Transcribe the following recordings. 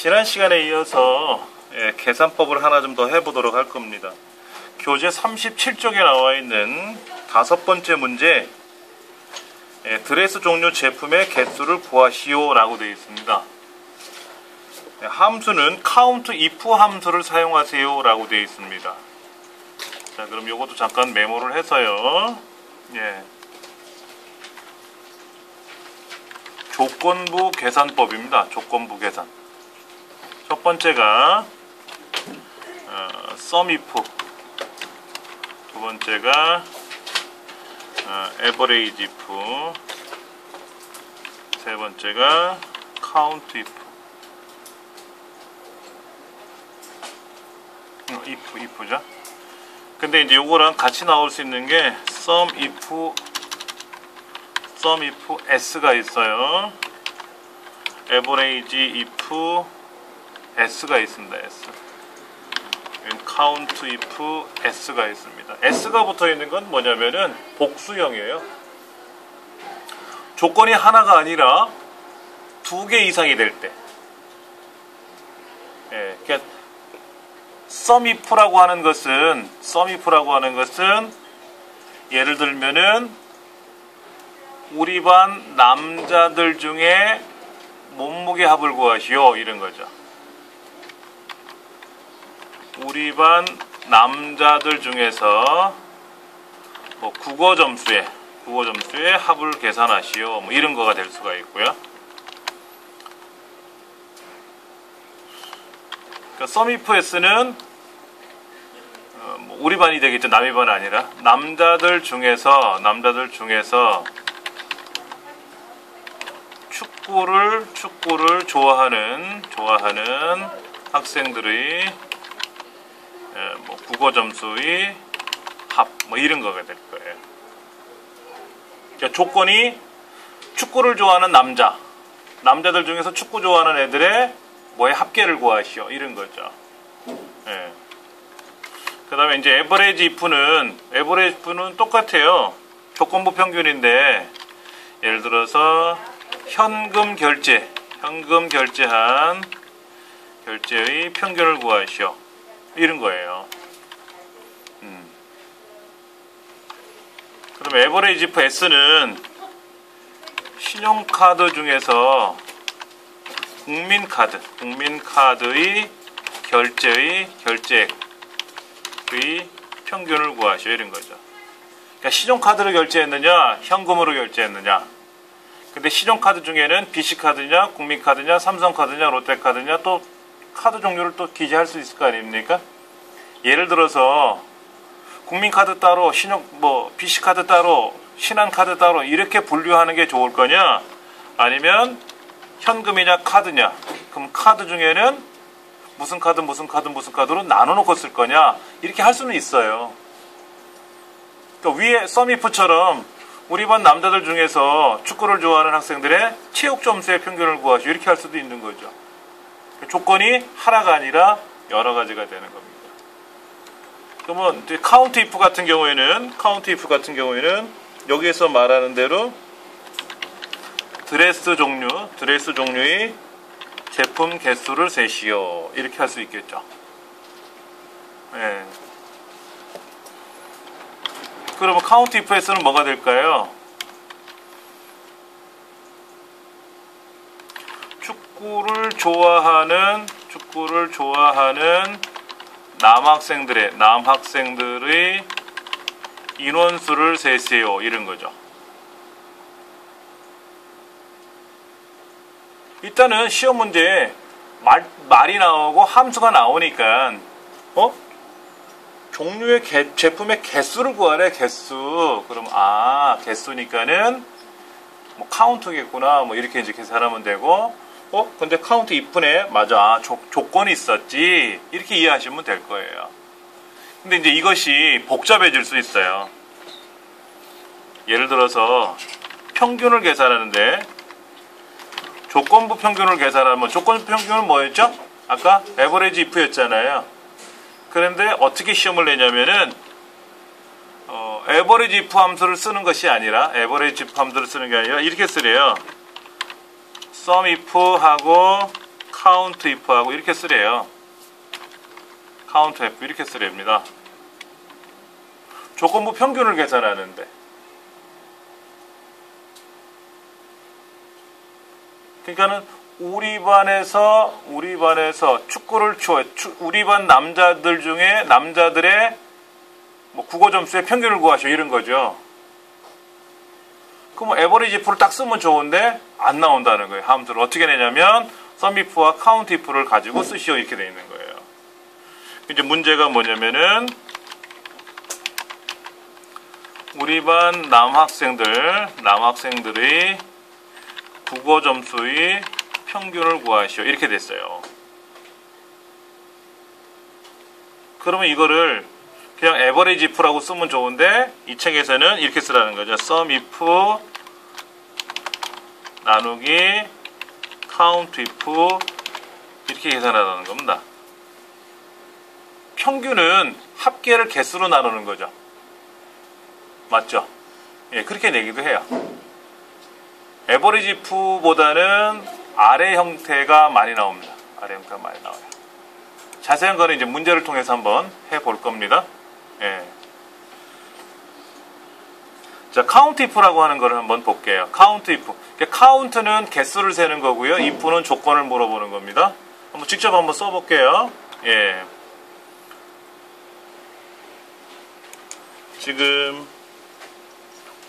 지난 시간에 이어서 계산법을 하나 좀 더 해보도록 할 겁니다. 교재 37쪽에 나와 있는 5번째 문제, 드레스 종류 제품의 개수를 구하시오 라고 되어 있습니다. 함수는 count if 함수를 사용하세요 라고 되어 있습니다. 자, 그럼 요것도 잠깐 메모를 해서요. 조건부 계산법입니다. 조건부 계산. 첫 번째가 sum if, 두 번째가 average if, 세 번째가 count if. if죠. 근데 이제 요거랑 같이 나올 수 있는 게 sum if s가 있어요. average if s가 있습니다. s. count if s가 있습니다. s가 붙어 있는 건 뭐냐면은 복수형이에요. 조건이 하나가 아니라 2개 이상이 될 때. 그러니까 sum if라고 하는 것은 예를 들면은 우리 반 남자들 중에 몸무게 합을 구하시오 이런 거죠. 우리 반 남자들 중에서 뭐 국어 점수의 합을 계산하시오 뭐 이런 거가 될 수가 있고요. 그러니까 sum if s는 우리 반이 되겠죠. 남의 반이 아니라 남자들 중에서 축구를 좋아하는 학생들의 뭐 국어 점수의 합 뭐 이런 거가 될 거예요. 그러니까 조건이 축구를 좋아하는 남자들 중에서 축구 좋아하는 애들의 뭐의 합계를 구하시오 이런 거죠. 그 다음에 이제 average if는 똑같아요. 조건부 평균인데 예를 들어서 현금 결제한 결제의 평균을 구하시오 이런 거예요. 그 다음에 average if s는 신용카드 중에서 국민카드의 결제액의 평균을 구하시오 이런 거죠. 그러니까 신용카드로 결제했느냐 현금으로 결제했느냐. 근데 신용카드 중에는 BC카드냐 국민카드냐 삼성카드냐 롯데카드냐 또 카드 종류를 또 기재할 수 있을 거 아닙니까? 예를 들어서 국민카드 따로 BC카드 따로 신한카드 따로 이렇게 분류하는 게 좋을 거냐 아니면 현금이냐 카드냐. 그럼 카드 중에는 무슨 카드로 나눠놓고 쓸 거냐 이렇게 할 수는 있어요. 그러니까 위에 sum if처럼 우리 반 남자들 중에서 축구를 좋아하는 학생들의 체육 점수의 평균을 구하시오 이렇게 할 수도 있는 거죠. 조건이 하나가 아니라 여러 가지가 되는 겁니다. 그러면 이제 count if 같은 경우에는 여기에서 말하는 대로 드레스 종류의 제품 개수를 세시오 이렇게 할 수 있겠죠. 그러면 count if s는 뭐가 될까요? 축구를 좋아하는 남학생들의 인원수를 세세요 이런 거죠. 일단은 시험 문제에 말이 나오고 함수가 나오니까 종류의 제품의 개수를 구하래. 개수. 그럼 개수니까는 뭐 카운트겠구나 뭐 이렇게 이제 계산하면 되고 근데 카운트 if네 맞아 조건이 있었지 이렇게 이해하시면 될 거예요. 근데 이제 이것이 복잡해질 수 있어요. 예를 들어서 평균을 계산하는데 조건부 평균을 계산하면 조건부 평균은 뭐였죠? 아까 average if였잖아요. 그런데 어떻게 시험을 내냐면은 average if 함수를 쓰는 것이 아니라 average if 함수를 쓰는 게 아니라 이렇게 쓰래요. sum if 하고 count if하고 이렇게 쓰래요. count if 이렇게 쓰렵니다. 조건부 평균을 계산하는데. 그러니까는 우리 반에서 축구를 우리 반 남자들 중에 남자들의 뭐 국어 점수의 평균을 구하시오 이런 거죠. 그럼 에버리지 if를 딱 쓰면 좋은데 안 나온다는 거예요. 함수를 어떻게 내냐면 sum if와 count if를 가지고 쓰시오 이렇게 돼 있는 거예요. 이제 문제가 뭐냐면은 우리 반 남학생들의 국어 점수의 평균을 구하시오 이렇게 됐어요. 그러면 이거를 그냥 average if라고 쓰면 좋은데 이 책에서는 이렇게 쓰라는 거죠. sum if 나누기 count if 이렇게 계산하라는 겁니다. 평균은 합계를 개수로 나누는 거죠. 맞죠? 예, 그렇게 내기도 해요. average if보다는 아래 형태가 많이 나옵니다. 아래 형태가 많이 나와요. 자세한 거는 이제 문제를 통해서 한번 해볼 겁니다. 예. 자, count if라고 하는 거를 한번 볼게요. count if. count는 개수를 세는 거고요. if는 조건을 물어보는 겁니다. 한번 직접 한번 써볼게요. 예. 지금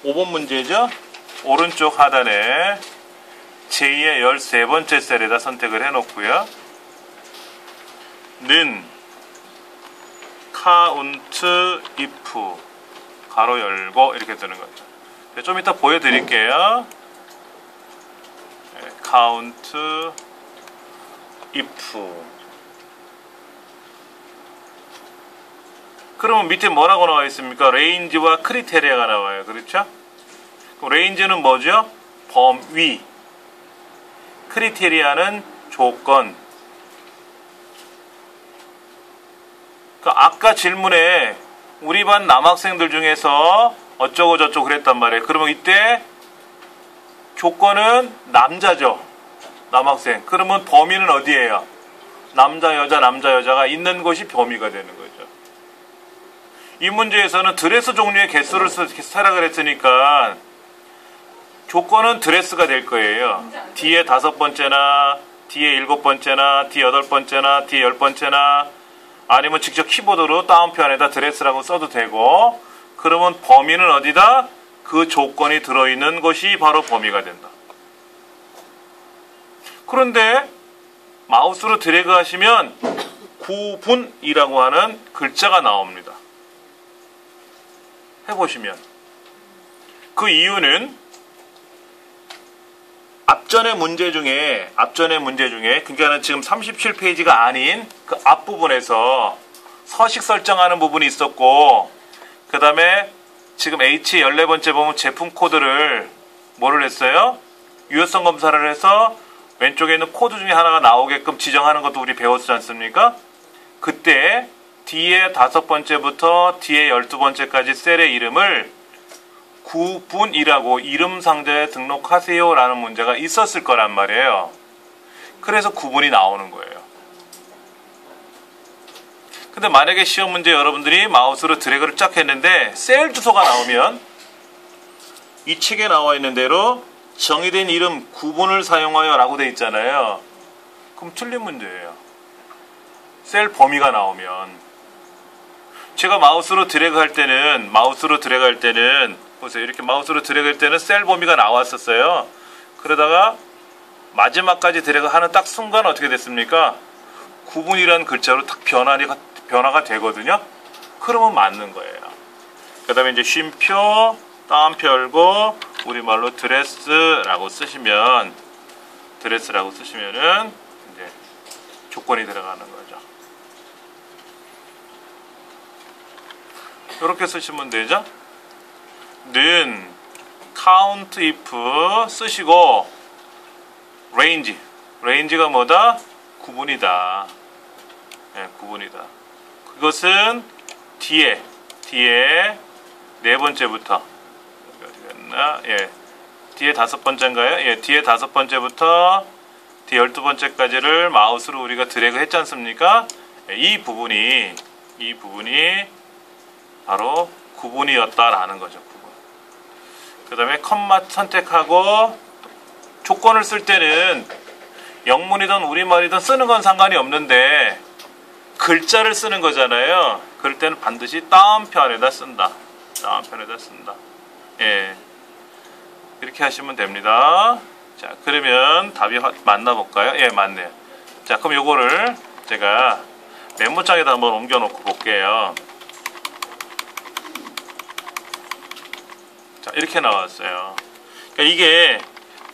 5번 문제죠. 오른쪽 하단에 제2의 13번째 셀에다 선택을 해놓고요. 는 count if 가로 열고 이렇게 뜨는 거죠. 좀 이따 보여드릴게요. count if. 그러면 밑에 뭐라고 나와 있습니까? range와 criteria가 나와요. 그렇죠? 그럼 range는 뭐죠? 범위. criteria는 조건. 아까 질문에 우리 반 남학생들 중에서 어쩌고 저쩌고 그랬단 말이에요. 그러면 이때 조건은 남자죠. 남학생. 그러면 범위는 어디예요? 남자, 여자가 있는 곳이 범위가 되는 거죠. 이 문제에서는 드레스 종류의 개수를 세라고 했으니까 조건은 드레스가 될 거예요. 뒤에 5번째나, 뒤에 7번째나, 뒤에 8번째나, 뒤에 10번째나, 아니면 직접 키보드로 다운표안에다 드레스라고 써도 되고, 그러면 범위는 어디다? 그 조건이 들어있는 것이 바로 범위가 된다. 그런데 마우스로 드래그 하시면 구분이라고 하는 글자가 나옵니다. 해보시면 그 이유는 앞전의 문제 중에 그러니까 지금 37페이지가 아닌 그 앞부분에서 서식 설정하는 부분이 있었고, 그 다음에 지금 H 14번째 보면 제품 코드를 뭐를 했어요? 유효성 검사를 해서 왼쪽에 있는 코드 중에 하나가 나오게끔 지정하는 것도 우리 배웠지 않습니까? 그때 뒤에 5번째부터 뒤에 12번째까지 셀의 이름을 구분이라고 이름 상자에 등록하세요 라는 문제가 있었을 거란 말이에요. 그래서 구분이 나오는 거예요. 근데 만약에 시험 문제 여러분들이 마우스로 드래그를 쫙 했는데 셀 주소가 나오면 이 책에 나와 있는 대로 정의된 이름 구분을 사용하여 라고 돼 있잖아요. 그럼 틀린 문제예요. 셀 범위가 나오면. 제가 마우스로 드래그 할 때는 보세요. 이렇게 마우스로 드래그 할 때는 셀 범위가 나왔었어요. 그러다가 마지막까지 드래그 하는 딱 순간 어떻게 됐습니까? 구분이라는 글자로 딱 변화가 되거든요. 그러면 맞는 거예요. 그 다음에 이제 쉼표, 다운표 열고 우리말로 드레스라고 쓰시면은 이제 조건이 들어가는 거죠. 이렇게 쓰시면 되죠. 는 count if 쓰시고 range가 뭐다? 구분이다. 네, 구분이다. 그것은 뒤에 네 번째부터 어디갔나? 예, 뒤에 5번째인가요? 예, 뒤에 5번째부터 D 12번째까지를 마우스로 우리가 드래그 했지 않습니까? 이 부분이 바로 구분이었다라는 거죠. 구분. 그 다음에 컴마 선택하고 조건을 쓸 때는 영문이든 우리말이든 쓰는 건 상관이 없는데 글자를 쓰는 거잖아요. 그럴 때는 반드시 다운편에다 쓴다. 다운편에다 쓴다. 예. 이렇게 하시면 됩니다. 자, 그러면 답이 맞나 볼까요? 예, 맞네요. 자, 그럼 요거를 제가 메모장에다 한번 옮겨 놓고 볼게요. 자, 이렇게 나왔어요. 그러니까 이게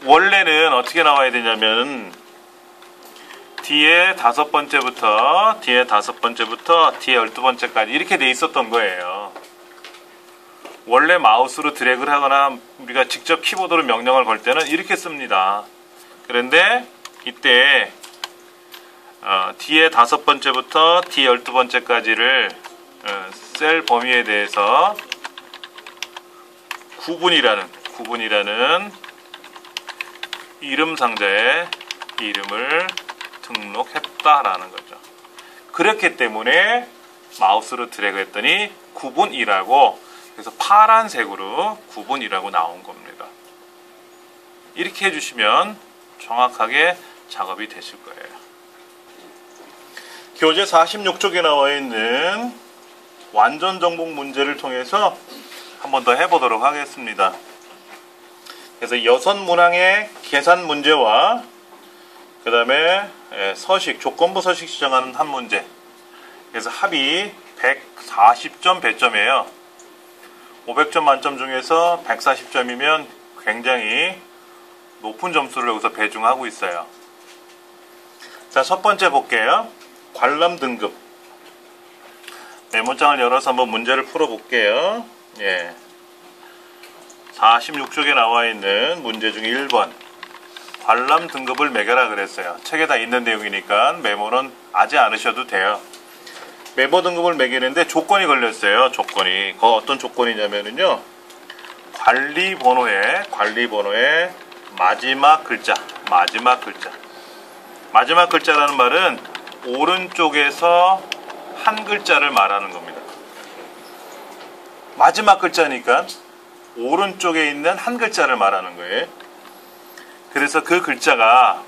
원래는 어떻게 나와야 되냐면 D의 5번째부터 D의 12번째까지 이렇게 돼 있었던 거예요. 원래 마우스로 드래그를 하거나 우리가 직접 키보드로 명령을 걸 때는 이렇게 씁니다. 그런데 이때 D의 5번째부터 D 12번째까지를 셀 범위에 대해서 구분이라는 이름 상자에 이름을 등록했다라는 거죠. 그렇기 때문에 마우스로 드래그 했더니 구분이라고, 그래서 파란색으로 구분이라고 나온 겁니다. 이렇게 해주시면 정확하게 작업이 되실 거예요. 교재 46쪽에 나와 있는 완전 정복 문제를 통해서 한 번 더 해보도록 하겠습니다. 그래서 6문항의 계산 문제와 그 다음에 서식, 조건부 서식 지정하는 한 문제. 그래서 합이 140점 배점이에요. 500점 만점 중에서 140점이면 굉장히 높은 점수를 여기서 배중하고 있어요. 자, 첫 번째 볼게요. 관람 등급. 메모장을 열어서 한번 문제를 풀어볼게요. 예. 46쪽에 나와 있는 문제 중에 1번. 관람 등급을 매겨라 그랬어요. 책에 다 있는 내용이니까 메모는 하지 않으셔도 돼요. 메모 등급을 매기는데 조건이 걸렸어요. 조건이. 어떤 조건이냐면요. 관리 번호의 마지막 글자. 마지막 글자라는 말은 오른쪽에서 한 글자를 말하는 겁니다. 마지막 글자니까 오른쪽에 있는 한 글자를 말하는 거예요. 그래서 그 글자가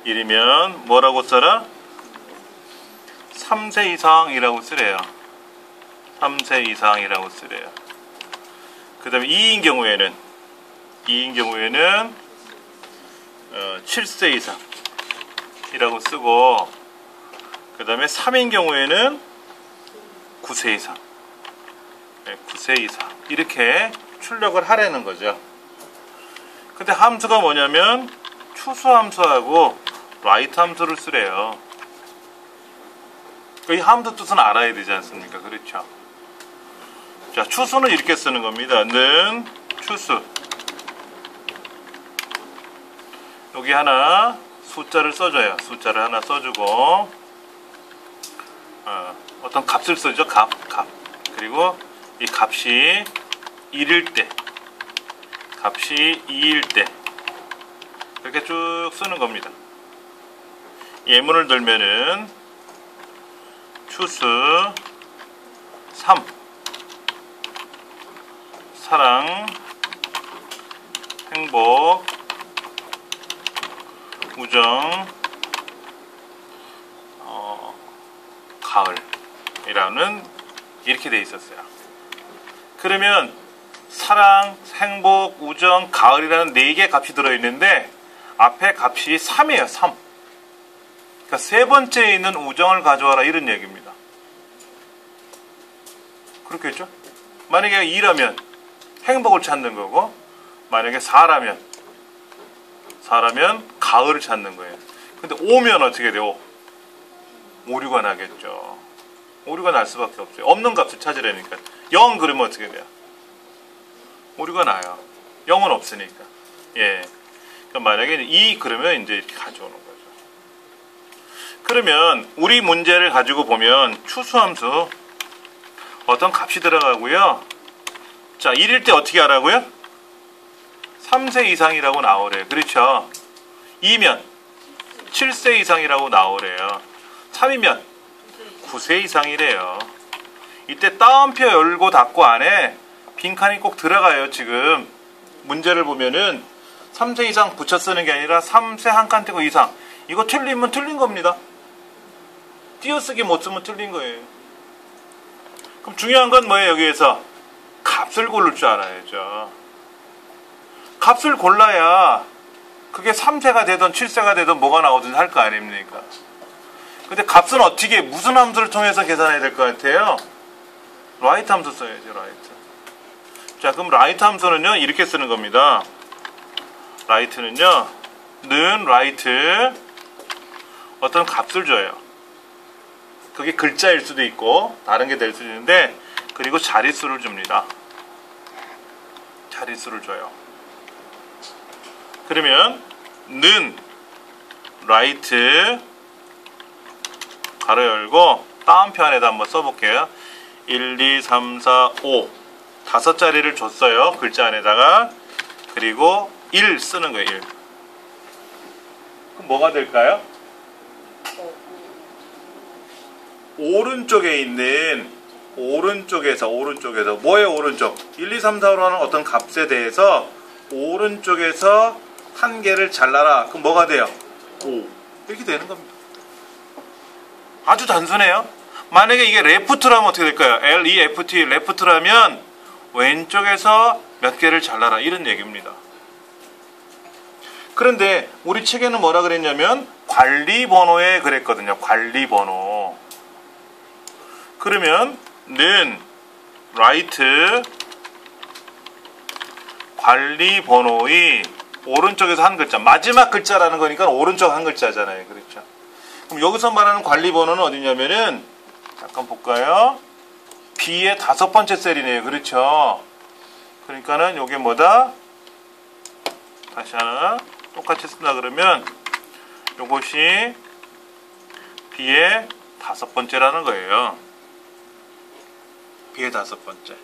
1이면 뭐라고 써라? 3세 이상이라고 쓰래요. 3세 이상이라고 쓰래요. 그 다음에 2인 경우에는 7세 이상이라고 쓰고, 그 다음에 3인 경우에는 9세 이상. 9세 이상. 이렇게 출력을 하라는 거죠. 근데 함수가 뭐냐면 추수 함수하고 라이트 함수를 쓰래요. 이 함수 뜻은 알아야 되지 않습니까? 그렇죠. 자, 추수는 이렇게 쓰는 겁니다. 는 추수. 여기 하나 숫자를 써줘요. 숫자를 하나 써주고 어떤 값을 써죠. 값. 그리고 이 값이 1일 때, 값이 2일 때 이렇게 쭉 쓰는 겁니다. 예문을 들면은 추수 3 사랑 행복 우정 가을이라는 이렇게 돼 있었어요. 그러면 사랑, 행복, 우정, 가을이라는 4개의 값이 들어있는데 앞에 값이 3이에요. 3. 그러니까 세 번째에 있는 우정을 가져와라 이런 얘기입니다. 그렇겠죠? 만약에 2라면 행복을 찾는 거고, 만약에 4라면 가을을 찾는 거예요. 근데 5면 어떻게 돼요? 오류가 나겠죠. 오류가 날 수밖에 없어요. 없는 값을 찾으려니까. 0 그러면 어떻게 돼요? 오류가 나요. 0은 없으니까. 예. 그러니까 만약에 2 그러면 이제 이렇게 가져오는 거죠. 그러면 우리 문제를 가지고 보면 추수함수 어떤 값이 들어가고요. 자, 1일 때 어떻게 하라고요? 3세 이상이라고 나오래요. 그렇죠? 2면 7세 이상이라고 나오래요. 3이면 9세 이상이래요. 이때 따옴표 열고 닫고 안에 빈칸이 꼭 들어가요. 지금 문제를 보면은 3세 이상 붙여 쓰는 게 아니라 3세 한 칸 떼고 이상. 이거 틀리면 틀린 겁니다. 띄어쓰기 못 쓰면 틀린 거예요. 그럼 중요한 건 뭐예요? 여기에서 값을 고를 줄 알아야죠. 값을 골라야 그게 3세가 되든 7세가 되든 뭐가 나오든 할 거 아닙니까? 근데 값은 어떻게 무슨 함수를 통해서 계산해야 될 것 같아요? 라이트 함수 써야죠. 라이트. 자, 그럼 라이트 함수는요 이렇게 쓰는 겁니다. 라이트는요 는 라이트 어떤 값을 줘요. 그게 글자일 수도 있고 다른 게 될 수도 있는데, 그리고 자릿수를 줍니다. 자릿수를 줘요. 그러면 는 라이트 가로 열고 따옴표 안에다 한번 써볼게요. 1, 2, 3, 4, 5 다섯 자리를 줬어요. 글자 안에다가. 그리고 1 쓰는 거예요. 1. 그럼 뭐가 될까요? 오른쪽에 있는 오른쪽에서 뭐의 오른쪽? 1, 2, 3, 4로 하는 어떤 값에 대해서 오른쪽에서 한 개를 잘라라. 그럼 뭐가 돼요? 5. 이렇게 되는 겁니다. 아주 단순해요. 만약에 이게 레프트라면 어떻게 될까요? L-E-F-T 레프트라면 왼쪽에서 몇 개를 잘라라 이런 얘기입니다. 그런데 우리 책에는 뭐라 그랬냐면 관리번호에 그랬거든요. 관리번호. 그러면 는 라이트 관리번호의 오른쪽에서 한 글자, 마지막 글자라는 거니까 오른쪽 한 글자잖아요. 그렇죠? 그럼 여기서 말하는 관리번호는 어디냐면은 잠깐 볼까요? B의 다섯 번째 셀이네요. 그렇죠? 그러니까는 요게 뭐다? 다시 하나 똑같이 쓴다 그러면 요것이 B의 다섯 번째라는 거예요. B의 다섯 번째.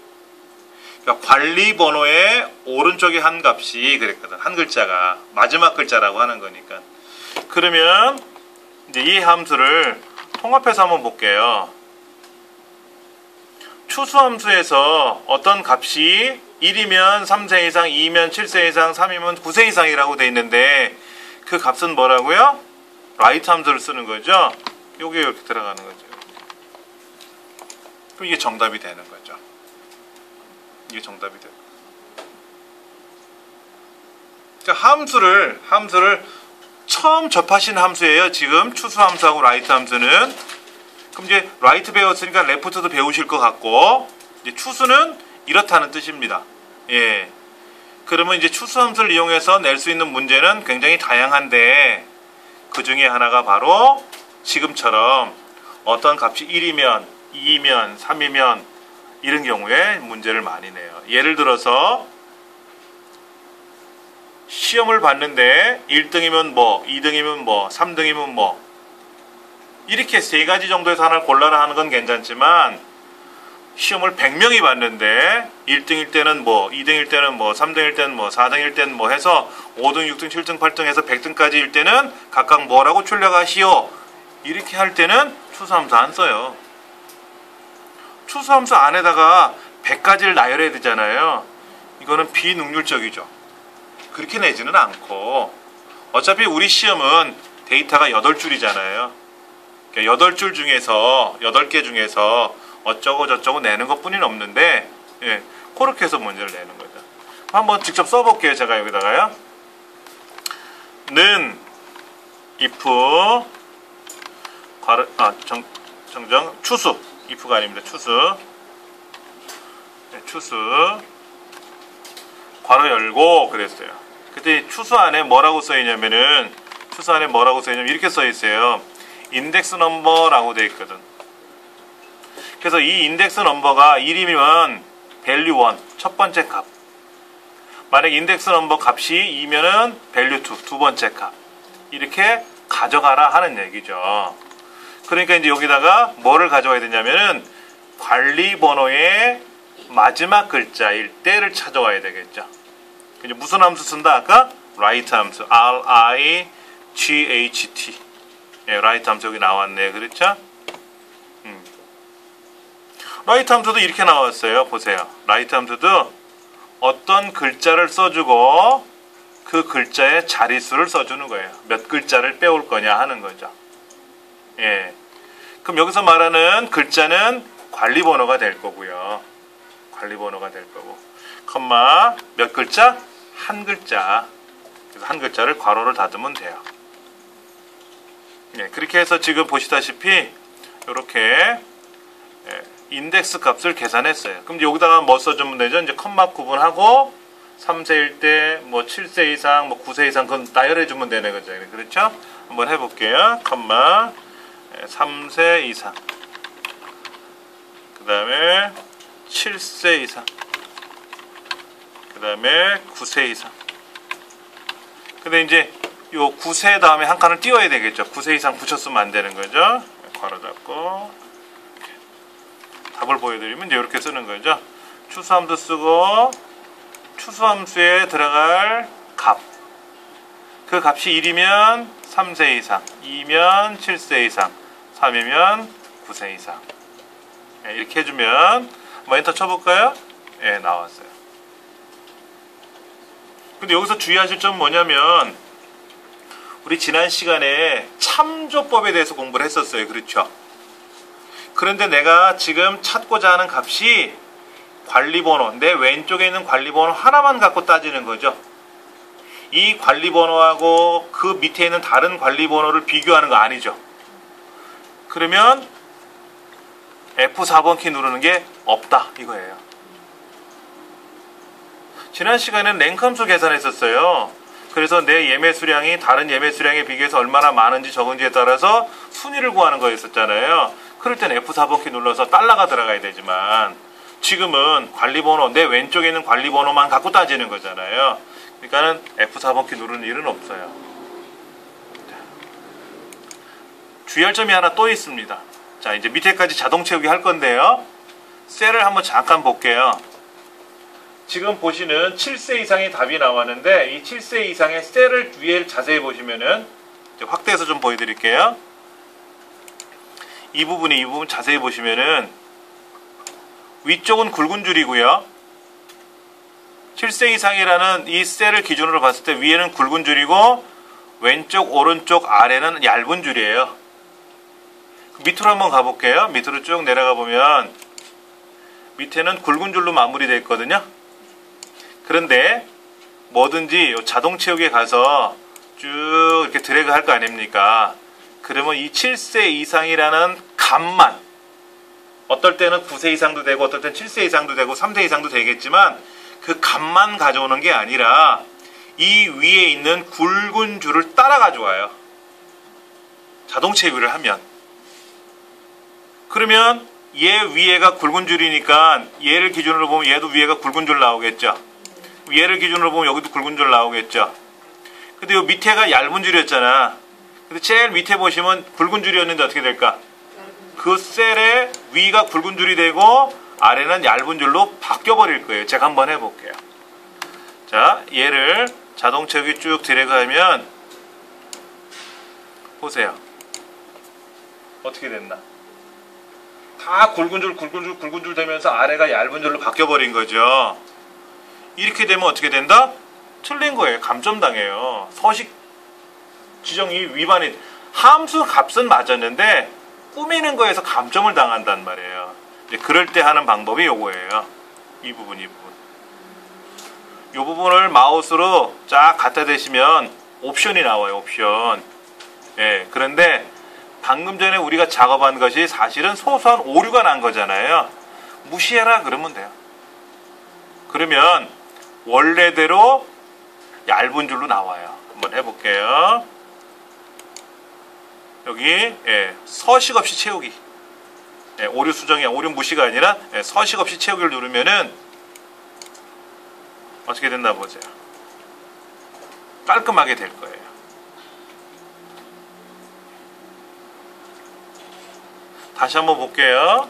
그러니까 관리번호의 오른쪽에 한 값이 그랬거든. 한 글자가 마지막 글자라고 하는 거니까. 그러면 이제 이 함수를 통합해서 한번 볼게요. 추수함수에서 어떤 값이 1이면 3세 이상, 2면 7세 이상, 3이면 9세 이상이라고 돼 있는데 그 값은 뭐라고요? 라이트 함수를 쓰는 거죠. 요게 이렇게 들어가는 거죠. 그럼 이게 정답이 되는 거죠. 이게 정답이 돼요. 그러니까 함수를 처음 접하신 함수예요. 지금 추수함수하고 라이트 함수는. 그럼 이제 라이트 배웠으니까 레프트도 배우실 것 같고, 이제 추수는 이렇다는 뜻입니다. 예. 그러면 이제 추수함수를 이용해서 낼 수 있는 문제는 굉장히 다양한데 그 중에 하나가 바로 지금처럼 어떤 값이 1이면 2이면 3이면 이런 경우에 문제를 많이 내요. 예를 들어서 시험을 봤는데 1등이면 뭐, 2등이면 뭐, 3등이면 뭐 이렇게 세 가지 정도에서 하나를 골라라 하는 건 괜찮지만 시험을 100명이 봤는데 1등일 때는 뭐, 2등일 때는 뭐, 3등일 때는 뭐, 4등일 때는 뭐 해서 5등, 6등, 7등, 8등 해서 100등까지일 때는 각각 뭐라고 출력하시오. 이렇게 할 때는 추수함수 안 써요. 추수함수 안에다가 100가지를 나열해야 되잖아요. 이거는 비능률적이죠. 그렇게 내지는 않고 어차피 우리 시험은 데이터가 8줄이잖아요. 8줄 중에서 8개 중에서 어쩌고 저쩌고 내는 것뿐이 없는데 예, 그렇게 해서 문제를 내는 거죠. 한번 직접 써볼게요. 제가 여기다가요. 는 if 정정 추수 if가 아닙니다. 추수 네, 추수 괄호 열고 그랬어요. 그때 추수 안에 뭐라고 써있냐면은 이렇게 써있어요. 인덱스 넘버라고 되어 있거든. 그래서 이 인덱스 넘버가 1이면 value 1 첫 번째 값, 만약 인덱스 넘버 값이 2면은 value 2 두 번째 값, 이렇게 가져가라 하는 얘기죠. 그러니까 이제 여기다가 뭐를 가져와야 되냐면은 관리 번호의 마지막 글자일 때를 찾아와야 되겠죠. 이제 무슨 함수 쓴다? 아까 right 함수 R-I-G-H-T. 예, right 함수 여기 나왔네. 그렇죠? right 함수도 이렇게 나왔어요. 보세요. right 함수도 어떤 글자를 써주고 그 글자의 자릿수를 써주는 거예요. 몇 글자를 빼올 거냐 하는 거죠. 예. 그럼 여기서 말하는 글자는 관리번호가 될 거고요. 관리번호가 될 거고. 컴마 몇 글자? 한 글자. 그래서 한 글자를 괄호를 닫으면 돼요. 예, 그렇게 해서 지금 보시다시피 이렇게 인덱스 값을 계산했어요. 그럼 여기다가 뭐 써주면 되죠? 이제 컴마 구분하고 3세일 때, 뭐 7세 이상, 뭐 9세 이상 그건 나열해 주면 되는 거죠. 그렇죠? 한번 해볼게요. 컴마 3세 이상, 그 다음에 7세 이상, 그 다음에 9세 이상. 근데 이제 요 9세 다음에 한 칸을 띄워야 되겠죠. 9세 이상 붙였으면 안 되는 거죠. 괄호 잡고 답을 보여드리면 이제 이렇게 쓰는 거죠. 추수함수 쓰고 추수함수에 들어갈 값, 그 값이 1이면 3세 이상, 2면 7세 이상, 3이면 9세 이상. 네, 이렇게 해주면 뭐 엔터 쳐볼까요? 네, 나왔어요. 근데 여기서 주의하실 점은 뭐냐면 우리 지난 시간에 참조법에 대해서 공부를 했었어요. 그렇죠? 그런데 내가 지금 찾고자 하는 값이 관리번호, 내 왼쪽에 있는 관리번호 하나만 갖고 따지는 거죠. 이 관리번호하고 그 밑에 있는 다른 관리번호를 비교하는 거 아니죠. 그러면 F4번 키 누르는 게 없다 이거예요. 지난 시간에는 랭크 함수 계산했었어요. 그래서 내 예매 수량이 다른 예매 수량에 비교해서 얼마나 많은지 적은지에 따라서 순위를 구하는 거였었잖아요. 그럴 땐 F4번 키 눌러서 달러가 들어가야 되지만 지금은 관리번호, 내 왼쪽에 있는 관리번호만 갖고 따지는 거잖아요. 그러니까는 F4번 키 누르는 일은 없어요. 주의할 점이 하나 또 있습니다. 자, 이제 밑에까지 자동 채우기 할 건데요. 셀을 한번 잠깐 볼게요. 지금 보시는 7세 이상의 답이 나왔는데 이 7세 이상의 셀을 위에 자세히 보시면은 이제 확대해서 좀 보여드릴게요. 이 부분 자세히 보시면은 위쪽은 굵은 줄이고요. 7세 이상이라는 이 셀을 기준으로 봤을 때 위에는 굵은 줄이고 왼쪽, 오른쪽, 아래는 얇은 줄이에요. 밑으로 한번 가볼게요. 밑으로 쭉 내려가 보면 밑에는 굵은 줄로 마무리되어 있거든요. 그런데 뭐든지 자동 채우기에 가서 쭉 이렇게 드래그 할 거 아닙니까? 그러면 이 7세 이상이라는 값만, 어떨 때는 9세 이상도 되고 어떨 때는 7세 이상도 되고 3세 이상도 되겠지만 그 값만 가져오는 게 아니라 이 위에 있는 굵은 줄을 따라 가져와요. 자동 채우기를 하면. 그러면 얘 위에가 굵은 줄이니까 얘를 기준으로 보면 얘도 위에가 굵은 줄 나오겠죠. 얘를 기준으로 보면 여기도 굵은 줄 나오겠죠. 근데 이 밑에가 얇은 줄이었잖아. 근데 제일 밑에 보시면 굵은 줄이었는데 어떻게 될까? 그 셀의 위가 굵은 줄이 되고 아래는 얇은 줄로 바뀌어 버릴 거예요. 제가 한번 해볼게요. 자, 얘를 자동 채우기 쭉 드래그하면 보세요. 어떻게 됐나? 다 굵은 줄 되면서 아래가 얇은 줄로 바뀌어 버린 거죠. 이렇게 되면 어떻게 된다? 틀린 거예요. 감점당해요. 서식 지정이 위반이, 함수 값은 맞았는데 꾸미는 거에서 감점을 당한단 말이에요. 이제 그럴 때 하는 방법이 요거예요. 이 부분. 이 부분을 마우스로 쫙 갖다 대시면 옵션이 나와요. 옵션. 예, 그런데 방금 전에 우리가 작업한 것이 사실은 소소한 오류가 난 거잖아요. 무시해라 그러면 돼요. 그러면 원래대로 얇은 줄로 나와요. 한번 해볼게요. 여기 서식 없이 채우기. 오류 수정이, 오류 무시가 아니라 서식 없이 채우기를 누르면은 어떻게 됐나 보세요. 깔끔하게 될 거예요. 다시 한번 볼게요.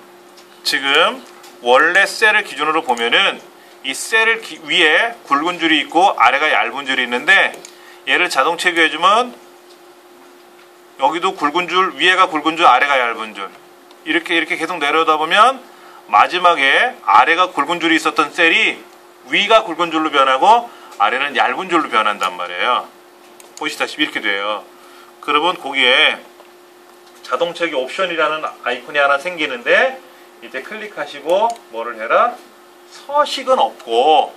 지금 원래 셀을 기준으로 보면은 이 셀을 위에 굵은 줄이 있고 아래가 얇은 줄이 있는데 얘를 자동 채우기해주면 여기도 굵은 줄, 위에가 굵은 줄, 아래가 얇은 줄 이렇게 계속 내려오다 보면 마지막에 아래가 굵은 줄이 있었던 셀이 위가 굵은 줄로 변하고 아래는 얇은 줄로 변한단 말이에요. 보시다시피 이렇게 돼요. 그러면 거기에 자동 채우기 옵션이라는 아이콘이 하나 생기는데 이때 클릭하시고 뭐를 해라? 서식은 없고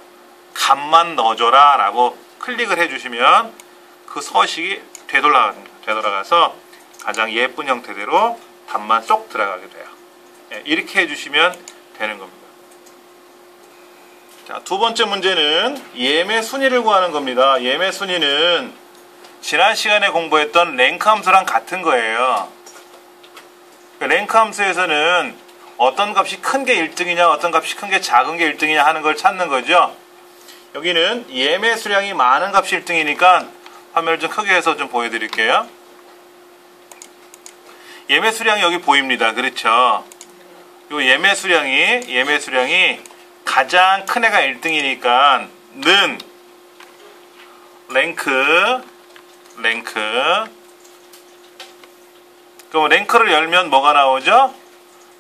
값만 넣어줘라 라고 클릭을 해주시면 그 서식이 되돌아가서 가장 예쁜 형태대로 답만 쏙 들어가게 돼요. 이렇게 해주시면 되는 겁니다. 자, 두 번째 문제는 예매 순위를 구하는 겁니다. 예매 순위는 지난 시간에 공부했던 랭크 함수랑 같은 거예요. 랭크 함수에서는 어떤 값이 큰 게 1등이냐 어떤 값이 큰 게 작은 게 1등이냐 하는 걸 찾는 거죠. 여기는 예매 수량이 많은 값이 1등이니까 화면을 좀 크게 해서 좀 보여드릴게요. 예매 수량이 여기 보입니다. 그렇죠? 요 예매 수량이 가장 큰 애가 1등이니까 는 랭크 그럼 랭크를 열면 뭐가 나오죠?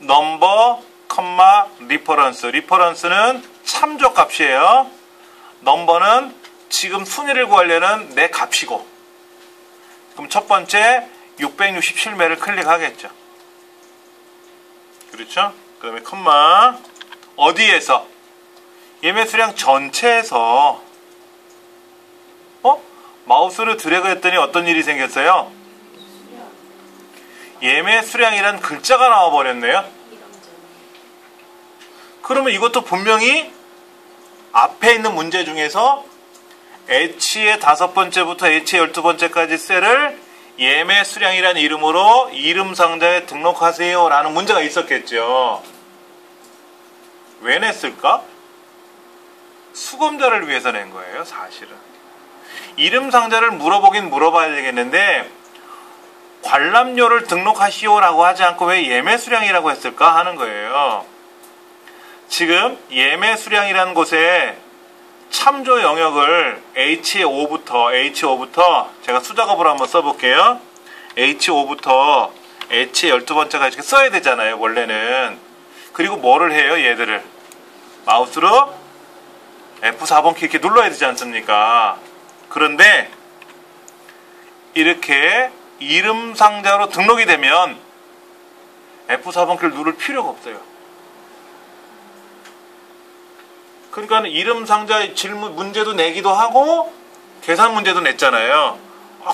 넘버, 리퍼런스. 리퍼런스는 참조 값이에요. 넘버는 지금 순위를 구하려는 내 값이고. 그럼 첫 번째 667매를 클릭하겠죠. 그렇죠? 그 다음에 컴마 어디에서? 예매 수량 전체에서 마우스를 드래그 했더니 어떤 일이 생겼어요? 예매 수량이란 글자가 나와버렸네요. 그러면 이것도 분명히 앞에 있는 문제 중에서 H의 5번째부터 H의 12번째까지 셀을 예매 수량이라는 이름으로 이름 상자에 등록하세요 라는 문제가 있었겠죠. 왜 냈을까? 수검자를 위해서 낸 거예요, 사실은. 이름 상자를 물어보긴 물어봐야 되겠는데 관람료를 등록하시오라고 하지 않고 왜 예매 수량이라고 했을까 하는 거예요. 지금 예매 수량이라는 곳에 참조 영역을 H5부터 제가 수작업으로 한번 써볼게요. H5부터 H의 12번째가 이렇게 써야 되잖아요, 원래는. 그리고 뭐를 해요, 얘들을? 마우스로 F4번 키 이렇게 눌러야 되지 않습니까? 그런데 이렇게 이름 상자로 등록이 되면 F4번 키를 누를 필요가 없어요. 그러니까 이름 상자 질문 문제도 내기도 하고 계산 문제도 냈잖아요.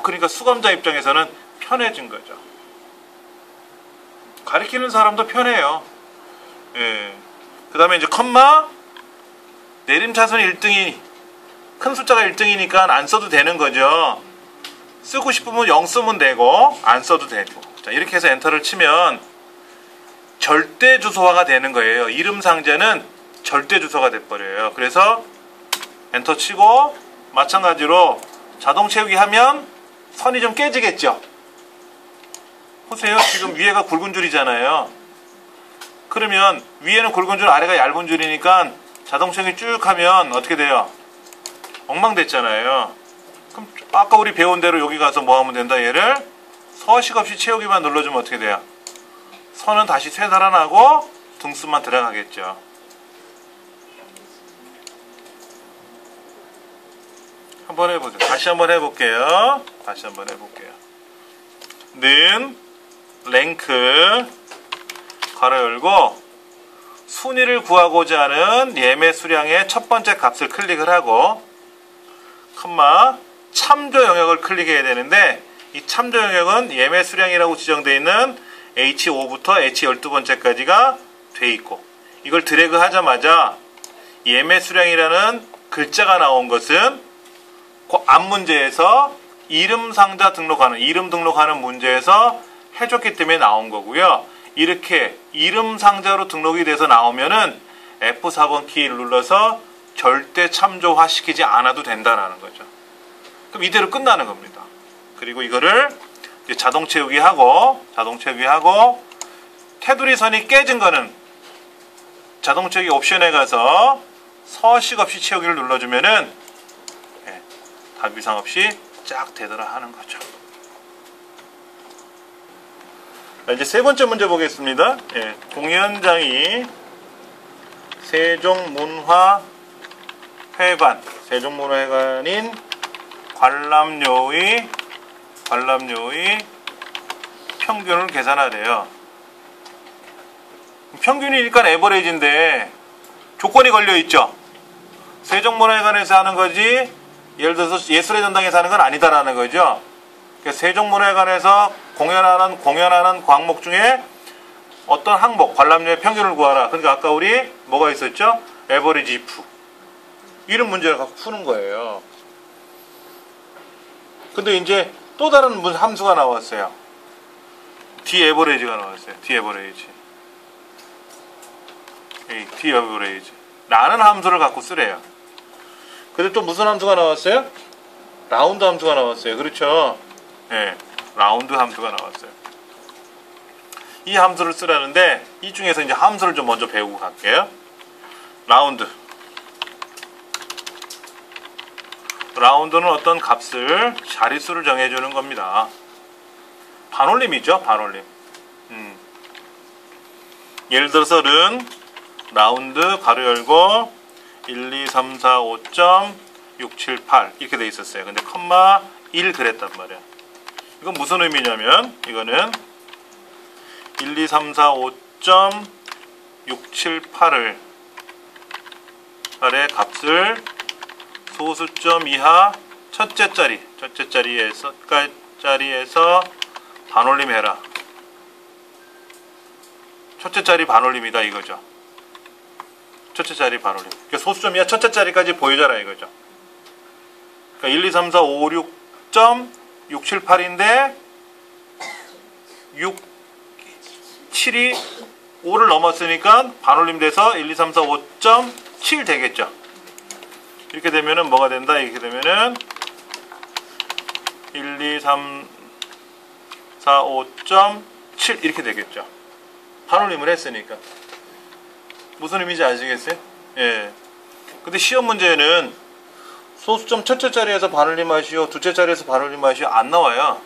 그러니까 수감자 입장에서는 편해진 거죠. 가리키는 사람도 편해요. 예. 그 다음에 이제 컴마 내림차순 1등이 큰 숫자가 1등이니까 안 써도 되는 거죠. 쓰고 싶으면 0 쓰면 되고 안 써도 되고. 자, 이렇게 해서 엔터를 치면 절대 주소화가 되는 거예요. 이름 상자는 절대 주소가 돼버려요. 그래서 엔터 치고 마찬가지로 자동 채우기 하면 선이 좀 깨지겠죠. 보세요. 지금 위에가 굵은 줄이잖아요. 그러면 위에는 굵은 줄, 아래가 얇은 줄이니까 자동 채우기 쭉 하면 어떻게 돼요? 엉망됐잖아요. 그럼 아까 우리 배운 대로 여기 가서 뭐 하면 된다? 얘를 서식 없이 채우기만 눌러주면 어떻게 돼요? 선은 다시 쇠달아나고 등수만 들어가겠죠. 한번 해보세요. 다시 한번 해볼게요. 는 랭크 괄호 열고 순위를 구하고자 하는 예매 수량의 첫 번째 값을 클릭을 하고 컴마 참조 영역을 클릭해야 되는데 이 참조 영역은 예매 수량이라고 지정되어 있는 H5부터 H12번째까지가 돼 있고 이걸 드래그 하자마자 예매 수량이라는 글자가 나온 것은 그 앞 문제에서 이름 상자 등록하는 이름 등록하는 문제에서 해줬기 때문에 나온 거고요. 이렇게 이름 상자로 등록이 돼서 나오면은 F4번 키를 눌러서 절대 참조화 시키지 않아도 된다는 거죠. 그럼 이대로 끝나는 겁니다. 그리고 이거를 이제 자동 채우기 하고 테두리 선이 깨진 거는 자동 채우기 옵션에 가서 서식 없이 채우기를 눌러주면은 답 이상 없이 쫙 되더라 하는 거죠. 자, 이제 세 번째 문제 보겠습니다. 공연장이 세종문화회관인 관람료의 평균을 계산하래요. 평균이니까 에버레이지인데 조건이 걸려있죠. 세종문화회관에서 하는 거지 예를 들어서 예술의 전당에서 하는 건 아니다라는 거죠. 그러니까 세종문화회관에서 공연하는 과목 중에 어떤 항목, 관람료의 평균을 구하라. 그러니까 아까 우리 뭐가 있었죠? 에버리지 if. 이런 문제를 갖고 푸는 거예요. 근데 이제 또 다른 함수가 나왔어요. d-average가 나왔어요. d-average. d-average. 라는 함수를 갖고 쓰래요. 근데 또 무슨 함수가 나왔어요? 라운드 함수가 나왔어요. 그렇죠? 라운드 함수가 나왔어요. 이 함수를 쓰라는데 이 중에서 이제 함수를 좀 먼저 배우고 갈게요. 라운드는 어떤 값을 자릿수를 정해주는 겁니다. 반올림이죠, 반올림. 예를 들어서 는 라운드 가로 열고 1, 2, 3, 4, 5.678 이렇게 돼 있었어요. 근데 컴마 1 그랬단 말이야. 이건 무슨 의미냐면 이거는 1, 2, 3, 4, 5.678을 의 값을 소수점 이하 첫째 자리에서 반올림해라. 첫째 자리 반올림이다 이거죠. 첫째 자리 반올림. 그러니까 소수점 이하 첫째 자리까지 보여줘라 이거죠. 그러니까 1, 2, 3, 4, 5, 6.678인데 7이 5를 넘었으니까 반올림 돼서 1, 2, 3, 4, 5.7 되겠죠. 이렇게 되면은 뭐가 된다? 이렇게 되면은 1, 2, 3, 4, 5.7 이렇게 되겠죠. 반올림을 했으니까. 무슨 의미인지 아시겠어요? 근데 시험 문제는 소수점 첫째 자리에서 반올림 하시오, 둘째 자리에서 반올림 하시오 안 나와요.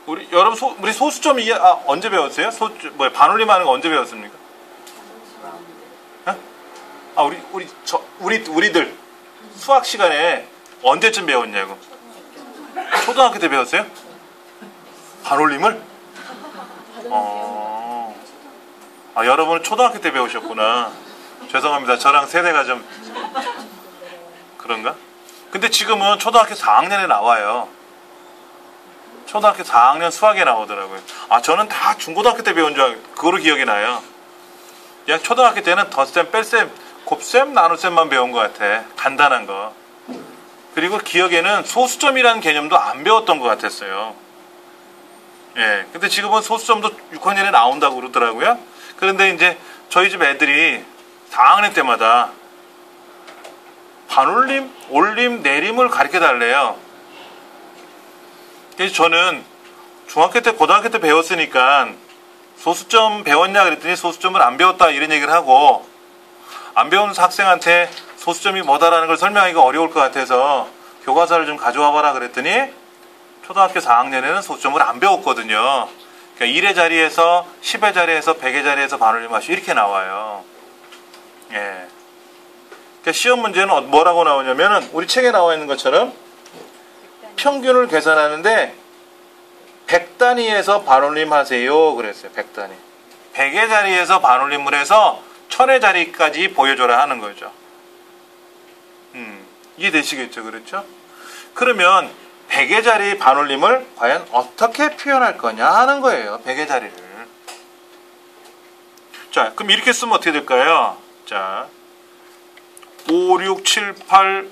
우리 소수점이 언제 배웠어요? 반올림하는 거 언제 배웠습니까? 우리들 수학 시간에 언제쯤 배웠냐고. 초등학교 때 배웠어요? 반올림을? 여러분은 초등학교 때 배우셨구나. 죄송합니다. 저랑 세대가 좀 그런가? 근데 지금은 초등학교 4학년에 나와요. 초등학교 4학년 수학에 나오더라고요. 저는 다 중고등학교 때 배운 줄 알고 그거로 기억이 나요. 그냥 초등학교 때는 덧셈, 뺄셈, 곱셈, 나눗셈만 배운 것 같아. 간단한 거. 그리고 기억에는 소수점이라는 개념도 안 배웠던 것 같았어요. 근데 지금은 소수점도 6학년에 나온다고 그러더라고요. 그런데 이제 저희 집 애들이 4학년 때마다 반올림, 올림, 내림을 가르쳐 달래요. 그래서 저는 중학교 때, 고등학교 때 배웠으니까 소수점 배웠냐 그랬더니 소수점을 안 배웠다 이런 얘기를 하고, 안 배운 학생한테 소수점이 뭐다라는 걸 설명하기가 어려울 것 같아서 교과서를 좀 가져와 봐라 그랬더니 초등학교 4학년에는 소수점을 안 배웠거든요. 그러니까 1의 자리에서 10의 자리에서 100의 자리에서 반올림 하시오 이렇게 나와요. 그러니까 시험 문제는 뭐라고 나오냐면은 우리 책에 나와 있는 것처럼 평균을 계산하는데 100단위에서 반올림 하세요 그랬어요. 100단위. 100의 자리에서 반올림을 해서 1000의 자리까지 보여줘라 하는 거죠. 이해되시겠죠? 그렇죠? 그러면 100의 자리 반올림을 과연 어떻게 표현할 거냐 하는 거예요. 100의 자리를. 자, 그럼 이렇게 쓰면 어떻게 될까요? 자, 5, 6, 7, 8,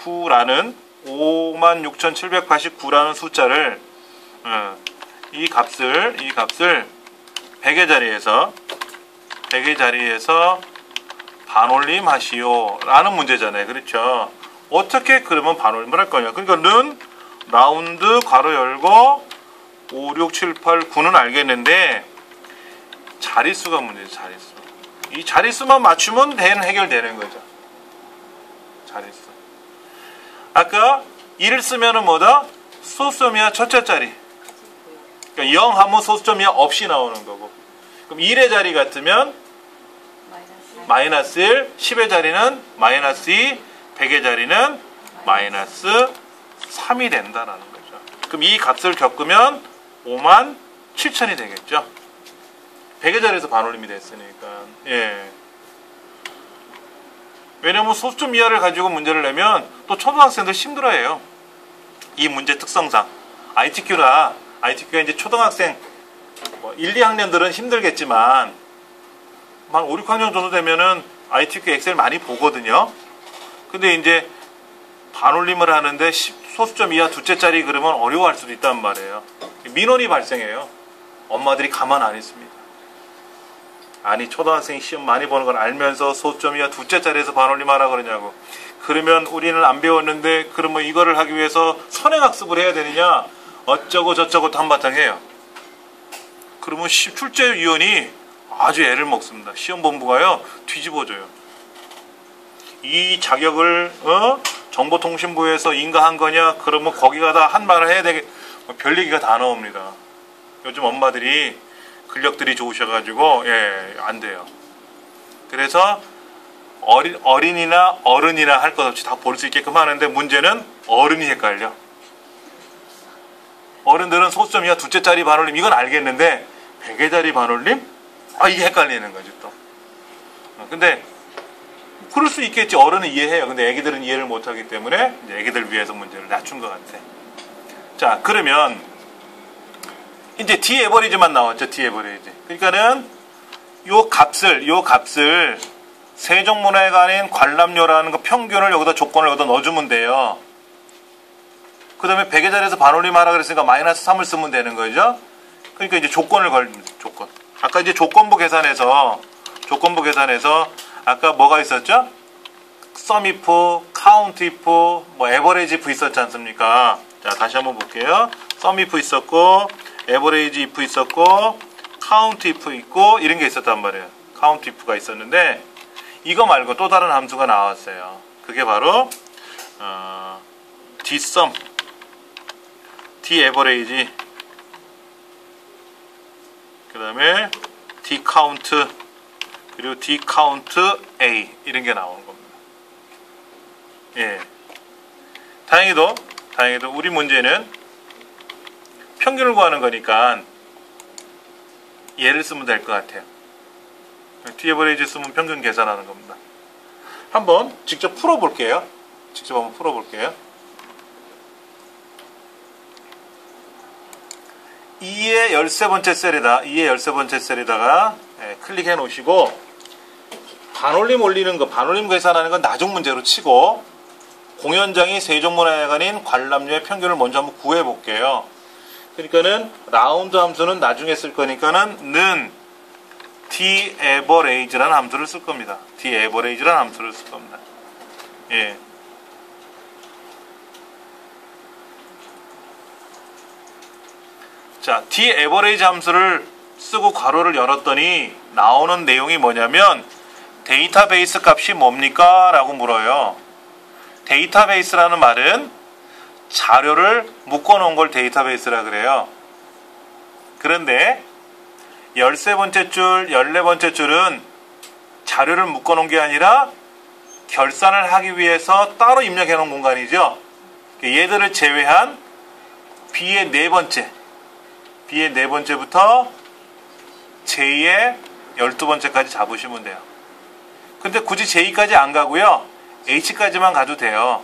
9라는 56,789라는 숫자를 이 값을 100의 자리에서 반올림 하시오 라는 문제잖아요. 그렇죠? 어떻게 그러면 반올림을 할 거냐. 그러니까 는 라운드 가로 열고 5, 6, 7, 8, 9는 알겠는데 자릿수가 문제죠. 자릿수. 이 자릿수만 맞추면 해결되는 거죠. 자릿수. 아까 1을 쓰면은 뭐다? 소수점이야 첫째 자리. 그러니까 0 하면 소수점이야 없이 나오는 거고. 그럼 1의 자리 같으면 마이너스 1, 10의 자리는 마이너스 2, 100의 자리는 마이너스 3이 된다라는 거죠. 그럼 이 값을 겪으면 5만 7천이 되겠죠. 100의 자리에서 반올림이 됐으니까. 예. 왜냐면 소수점 이하를 가지고 문제를 내면 또 초등학생들 힘들어해요. 이 문제 특성상. ITQ가 이제 초등학생 1, 2학년들은 힘들겠지만 한 5, 6학년 정도 되면은 ITQ 엑셀 많이 보거든요. 근데 이제 반올림을 하는데 소수점 이하 두째 자리 그러면 어려워할 수도 있단 말이에요. 민원이 발생해요. 엄마들이 가만 안 있습니다. 아니 초등학생이 시험 많이 보는 걸 알면서 소수점 이하 두째 자리에서 반올림하라 그러냐고. 그러면 우리는 안 배웠는데 그러면 이거를 하기 위해서 선행학습을 해야 되느냐 어쩌고 저쩌고 또 한바탕 해요. 그러면 출제위원이 아주 애를 먹습니다. 시험본부가요 뒤집어져요. 이 자격을 정보통신부에서 인가한 거냐 그러면 거기가 다 한 말을 해야 되게 별 얘기가 다 나옵니다. 요즘 엄마들이 근력들이 좋으셔가지고 안 돼요. 그래서 어린이나 어른이나 할 것 없이 다 볼 수 있게끔 하는데 문제는 어른이 헷갈려. 어른들은 소수점 이하 두째 자리 반올림 이건 알겠는데 100의 자리 반올림? 이게 헷갈리는 거지 또. 근데 그럴 수 있겠지. 어른은 이해해요. 근데 애기들은 이해를 못하기 때문에 이제 애기들 위해서 문제를 낮춘 것 같아. 자 그러면 이제 D 에버리지만 나왔죠. D 에버리지. 그러니까는 요 값을 세종문화회관인 관람료라는 거 평균을 여기다 조건을 여기다 넣어주면 돼요. 그 다음에 100의 자리에서 반올림 하라 그랬으니까 마이너스 3을 쓰면 되는 거죠. 그러니까 이제 조건을 걸면 조건. 아까 이제 조건부 계산에서 아까 뭐가 있었죠? sum if, count if, average if 있었지 않습니까? 자, 다시 한번 볼게요. sum if 있었고, average if 있었고, count if 있고, 이런 게 있었단 말이에요. count if가 있었는데, 이거 말고 또 다른 함수가 나왔어요. 그게 바로, dsum, daverage, 그 다음에 dcount, 그리고 dcount a 이런 게 나오는 겁니다. 예. 다행히도 우리 문제는 평균을 구하는 거니까 얘를 쓰면 될 것 같아요. dAverage 쓰면 평균 계산하는 겁니다. 한번 직접 풀어볼게요. 2의 13번째 셀에다가 클릭해 놓으시고 반올림 올리는 거, 반올림 계산하는 건 나중 문제로 치고 공연장이 세종문화회관인 관람료의 평균을 먼저 한번 구해 볼게요. 그러니까는 라운드 함수는 나중에 쓸 거니까는 는 daverage라는 함수를 쓸 겁니다. daverage라는 함수를 쓸 겁니다. 예. 자, daverage 함수를 쓰고 괄호를 열었더니 나오는 내용이 뭐냐면 데이터베이스 값이 뭡니까? 라고 물어요. 데이터베이스라는 말은 자료를 묶어놓은 걸 데이터베이스라 그래요. 그런데 13번째 줄, 14번째 줄은 자료를 묶어놓은 게 아니라 결산을 하기 위해서 따로 입력해놓은 공간이죠. 얘들을 제외한 B의 네 번째부터 J의 12번째까지 잡으시면 돼요. 근데 굳이 J까지 안 가고요. H까지만 가도 돼요.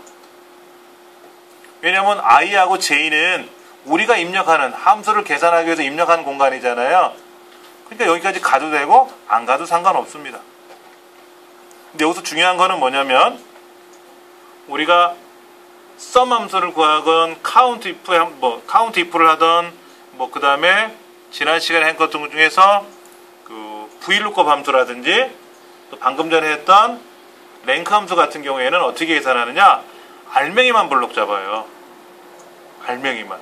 왜냐면 I하고 J는 우리가 입력하는 함수를 계산하기 위해서 입력하는 공간이잖아요. 그러니까 여기까지 가도 되고 안 가도 상관없습니다. 근데 여기서 중요한 거는 뭐냐면 우리가 sum 함수를 구하건 count if를 하던 그 다음에 지난 시간에 한 것 중에서 그 VLOOKUP 함수라든지 또 방금 전에 했던 랭크 함수 같은 경우에는 어떻게 계산하느냐? 알맹이만 블록 잡아요. 알맹이만.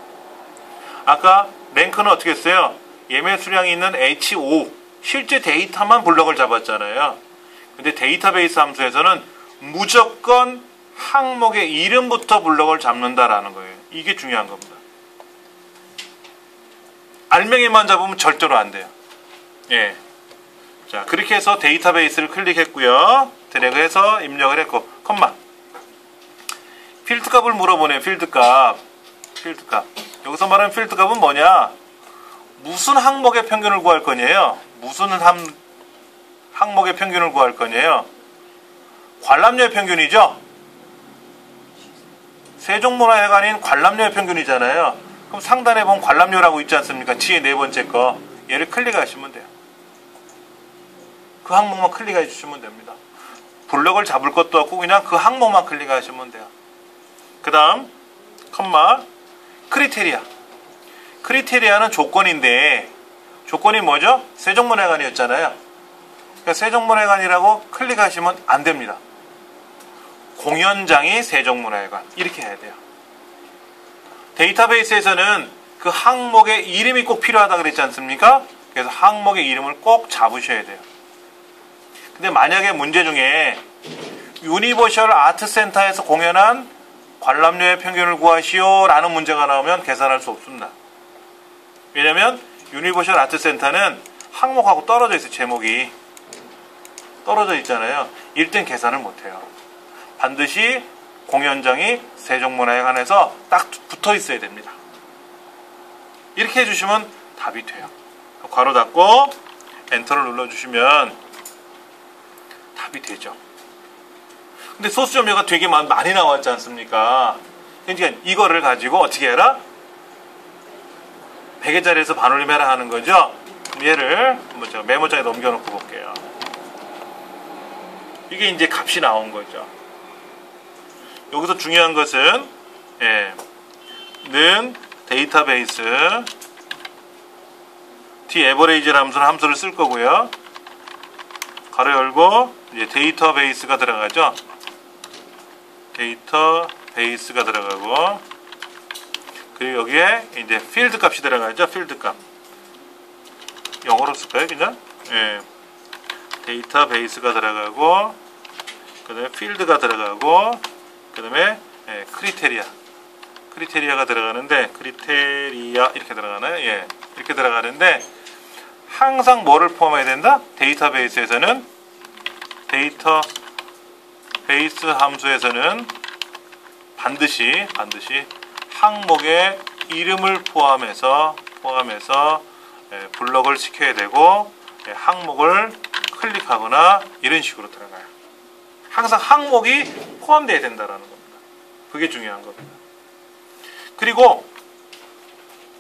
아까 랭크는 어떻게 했어요? 예매 수량이 있는 H5 실제 데이터만 블럭을 잡았잖아요. 근데 데이터베이스 함수에서는 무조건 항목의 이름부터 블럭을 잡는다라는 거예요. 이게 중요한 겁니다. 알맹이만 잡으면 절대로 안 돼요. 예. 자, 그렇게 해서 데이터베이스를 클릭했고요. 드래그해서 입력을 했고, 컴마. 필드값을 물어보네요. 필드값. 여기서 말하는 필드값은 뭐냐? 무슨 항목의 평균을 구할 거냐요? 무슨 항목의 평균을 구할 거냐요? 관람료의 평균이죠? 세종문화회관인 관람료의 평균이잖아요. 그럼 상단에 보면 관람료라고 있지 않습니까? 뒤에 네 번째 거. 얘를 클릭하시면 돼요. 그 항목만 클릭해 주시면 됩니다. 블럭을 잡을 것도 없고 그냥 그 항목만 클릭하시면 돼요. 그 다음 컴마 크리테리아. 크리테리아는 조건인데 조건이 뭐죠? 세종문화회관이었잖아요. 그러니까 세종문화회관이라고 클릭하시면 안 됩니다. 공연장이 세종문화회관 이렇게 해야 돼요. 데이터베이스에서는 그 항목의 이름이 꼭 필요하다 그랬지 않습니까? 그래서 항목의 이름을 꼭 잡으셔야 돼요. 근데 만약에 문제 중에 유니버셜 아트센터에서 공연한 관람료의 평균을 구하시오 라는 문제가 나오면 계산할 수 없습니다. 왜냐면 유니버셜 아트센터는 항목하고 떨어져 있어요. 제목이 떨어져 있잖아요. 1등 계산을 못해요. 반드시 공연장이 세종문화회관에서 딱 붙어 있어야 됩니다. 이렇게 해주시면 답이 돼요. 괄호 닫고 엔터를 눌러주시면 답이 되죠. 근데 소수 점유가 되게 많이 나왔지 않습니까? 그러니까 이거를 가지고 어떻게 해라? 100개짜리에서 반올림해라 하는 거죠. 얘를 제가 메모장에 넘겨놓고 볼게요. 이게 이제 값이 나온 거죠. 여기서 중요한 것은 는 데이터베이스 tAverage라는 함수를 쓸 거고요. 가로 열고 이제 데이터베이스가 들어가죠. 데이터베이스가 들어가고 그리고 여기에 이제 필드 값이 들어가죠. 필드 값. 영어로 쓸까요, 그냥? 예. 데이터베이스가 들어가고 그 다음에 필드가 들어가고 그 다음에 크리테리아가 들어가는데 크리테리아 이렇게 들어가나요? 예. 이렇게 들어가는데 항상 뭐를 포함해야 된다? 데이터베이스에서는 데이터베이스 함수에서는 반드시 항목의 이름을 포함해서 블럭을 시켜야 되고 항목을 클릭하거나 이런 식으로 들어가요. 항상 항목이 포함되어야 된다라는 겁니다. 그게 중요한 겁니다. 그리고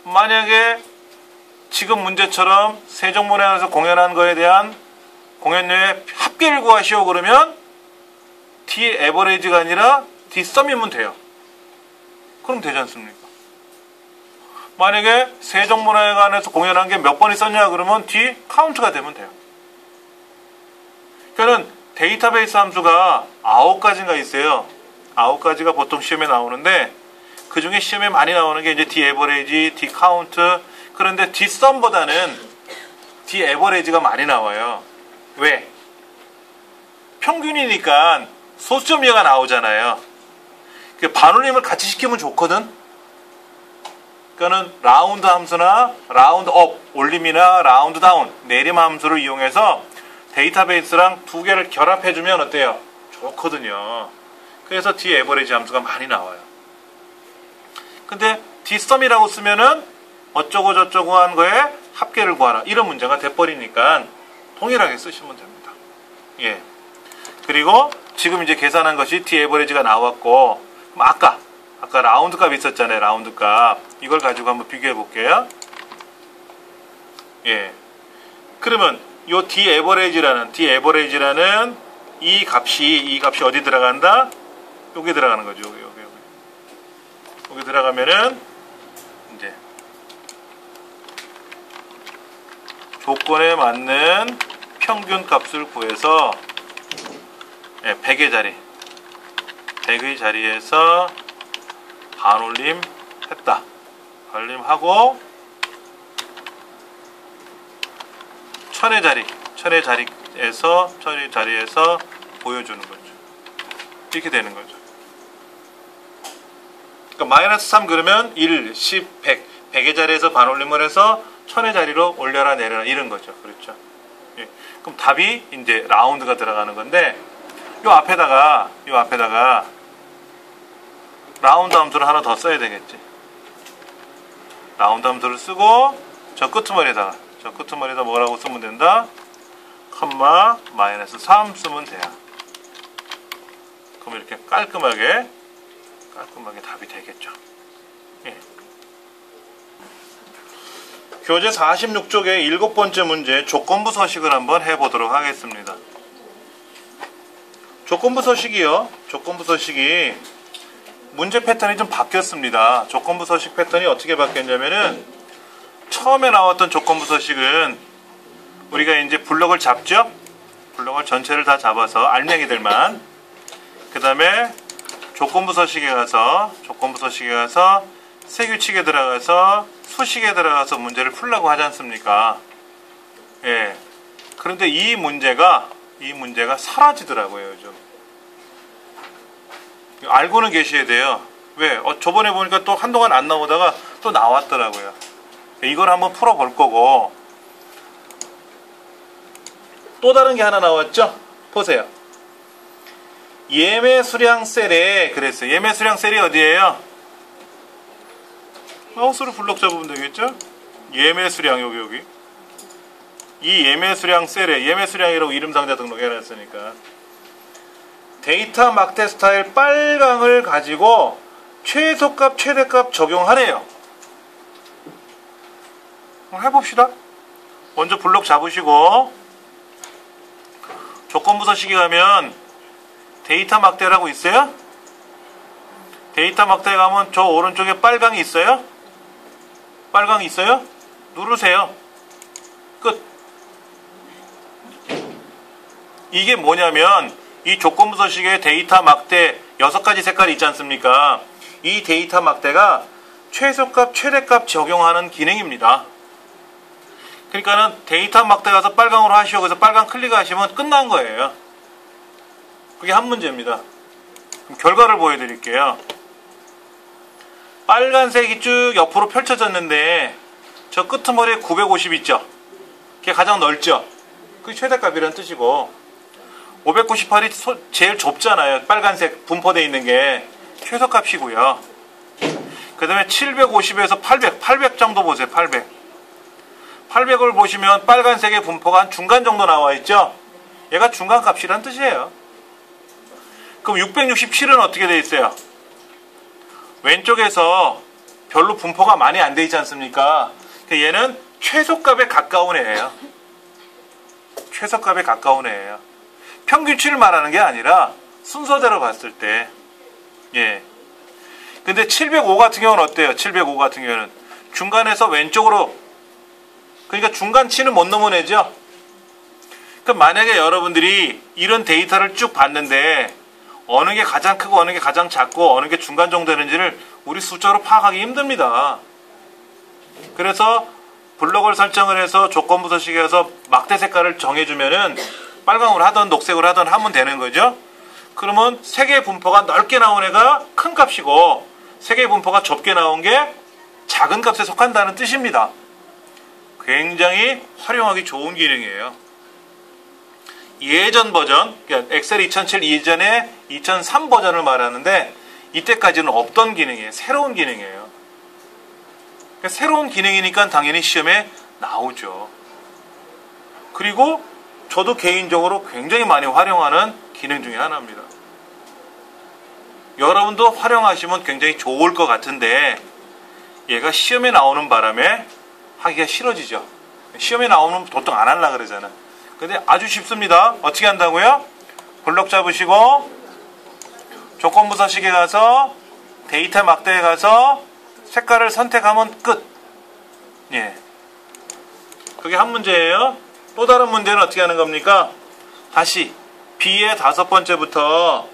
만약에 지금 문제처럼 세종문화회관에서 공연한 거에 대한 공연료의 합계를 구하시오 그러면 tAverage가 아니라 tSum이면 돼요. 그럼 되지 않습니까? 만약에 세종문화회관에서 공연한 게 몇 번 있었냐 그러면 tCount가 되면 돼요. 그러니까 데이터베이스 함수가 9가지가 있어요. 9가지가 보통 시험에 나오는데 그 중에 시험에 많이 나오는 게 이제 tAverage, tCount. 그런데 tSum보다는 tAverage가 많이 나와요. 왜? 평균이니까 소수점유가 나오잖아요. 반올림을 같이 시키면 좋거든. 그러니까는 라운드 함수나 라운드 업, 올림이나 라운드 다운, 내림 함수를 이용해서 데이터베이스랑 두 개를 결합해주면 어때요? 좋거든요. 그래서 tAverage 함수가 많이 나와요. 근데 tSum이라고 쓰면은 어쩌고 저쩌고 한 거에 합계를 구하라. 이런 문제가 돼버리니까 동일하게 쓰시면 됩니다. 예. 그리고 지금 이제 계산한 것이 tAverage가 나왔고, 그럼 아까 라운드 값 있었잖아요. 라운드 값. 이걸 가지고 한번 비교해 볼게요. 예. 그러면 요 tAverage라는 이 값이 어디 들어간다? 여기 들어가는 거죠. 여기 들어가면은 이제 조건에 맞는 평균 값을 구해서 100의 자리에서 반올림 했다. 반올림하고 천의 자리에서 보여주는 거죠. 이렇게 되는 거죠. 그러니까 마이너스 3 그러면 1, 10, 100, 100의 자리에서 반올림을 해서 천의 자리로 올려라 내려라 이런 거죠. 그렇죠. 예. 그럼 답이 이제 라운드가 들어가는 건데 요 앞에다가 라운드 함수를 하나 더 써야 되겠지. 라운드 함수를 쓰고 저 끄트머리에다가 뭐라고 쓰면 된다? 컴마 마이너스 3 쓰면 돼요. 그럼 이렇게 깔끔하게 답이 되겠죠. 예. 교재 46쪽의 7번째 문제 조건부 서식을 한번 해보도록 하겠습니다. 조건부 서식이요. 조건부 서식이 문제 패턴이 좀 바뀌었습니다. 조건부 서식 패턴이 어떻게 바뀌었냐면은 처음에 나왔던 조건부 서식은 우리가 이제 블록을 잡죠. 블록을 전체를 다 잡아서 알맹이들만. 그 다음에 조건부 서식에 가서 세규칙에 들어가서 수식에 들어가서 문제를 풀려고 하지 않습니까? 예. 그런데 이 문제가 사라지더라고요, 요즘. 알고는 계셔야 돼요. 왜? 저번에 보니까 또 한동안 안 나오다가 또 나왔더라고요. 이걸 한번 풀어볼 거고. 또 다른 게 하나 나왔죠? 보세요. 예매수량 셀에 그랬어요. 예매수량 셀이 어디예요? 마우스로 블록 잡으면 되겠죠? 예매수량 여기. 이 예매수량 셀에 예매수량이라고 이름상자 등록해놨으니까 데이터 막대 스타일 빨강을 가지고 최소값 최대값 적용하래요. 해봅시다. 먼저 블록 잡으시고 조건부 서식에 가면 데이터 막대라고 있어요? 데이터 막대에 가면 저 오른쪽에 빨강이 있어요? 빨강이 있어요? 누르세요. 끝. 이게 뭐냐면 이 조건부 서식에 데이터 막대 6가지 색깔이 있지 않습니까? 이 데이터 막대가 최소값 최대값 적용하는 기능입니다. 그러니까는 데이터 막대 가서 빨강으로 하시오. 그래서 빨강 클릭하시면 끝난 거예요. 그게 한 문제입니다. 그럼 결과를 보여드릴게요. 빨간색이 쭉 옆으로 펼쳐졌는데 저 끄트머리에 950 있죠? 그게 가장 넓죠? 그게 최대값이라는 뜻이고 598이 제일 좁잖아요. 빨간색 분포되어 있는 게 최소값이고요. 그 다음에 750에서 800 정도 보세요. 800을 보시면 빨간색의 분포가 한 중간 정도 나와 있죠? 얘가 중간값이란 뜻이에요. 그럼 667은 어떻게 되어 있어요? 왼쪽에서 별로 분포가 많이 안 돼 있지 않습니까? 얘는 최소값에 가까운 애예요. 최소값에 가까운 애예요. 평균치를 말하는 게 아니라 순서대로 봤을 때. 예. 근데 705 같은 경우는 어때요? 705 같은 경우는 중간에서 왼쪽으로, 그러니까 중간치는 못 넘어내죠? 그럼 만약에 여러분들이 이런 데이터를 쭉 봤는데 어느 게 가장 크고 어느 게 가장 작고 어느 게 중간 정도 되는지를 우리 숫자로 파악하기 힘듭니다. 그래서 블록을 설정을 해서 조건부 서식에서 막대 색깔을 정해주면은 빨강으로 하든 녹색으로 하든 하면 되는 거죠. 그러면 세 개의 분포가 넓게 나온 애가 큰 값이고 세 개의 분포가 좁게 나온 게 작은 값에 속한다는 뜻입니다. 굉장히 활용하기 좋은 기능이에요. 예전 버전, 그러니까 엑셀 2007 이전에 2003 버전을 말하는데 이때까지는 없던 기능이에요. 새로운 기능이에요. 그러니까 새로운 기능이니까 당연히 시험에 나오죠. 그리고 저도 개인적으로 굉장히 많이 활용하는 기능 중에 하나입니다. 여러분도 활용하시면 굉장히 좋을 것 같은데 얘가 시험에 나오는 바람에 하기가 싫어지죠. 시험에 나오면 보통 안 하려고 그러잖아. 근데 아주 쉽습니다. 어떻게 한다고요? 블록 잡으시고 조건부 서식에 가서 데이터 막대에 가서 색깔을 선택하면 끝. 예. 그게 한 문제예요. 또 다른 문제는 어떻게 하는 겁니까? 다시 B의 5번째부터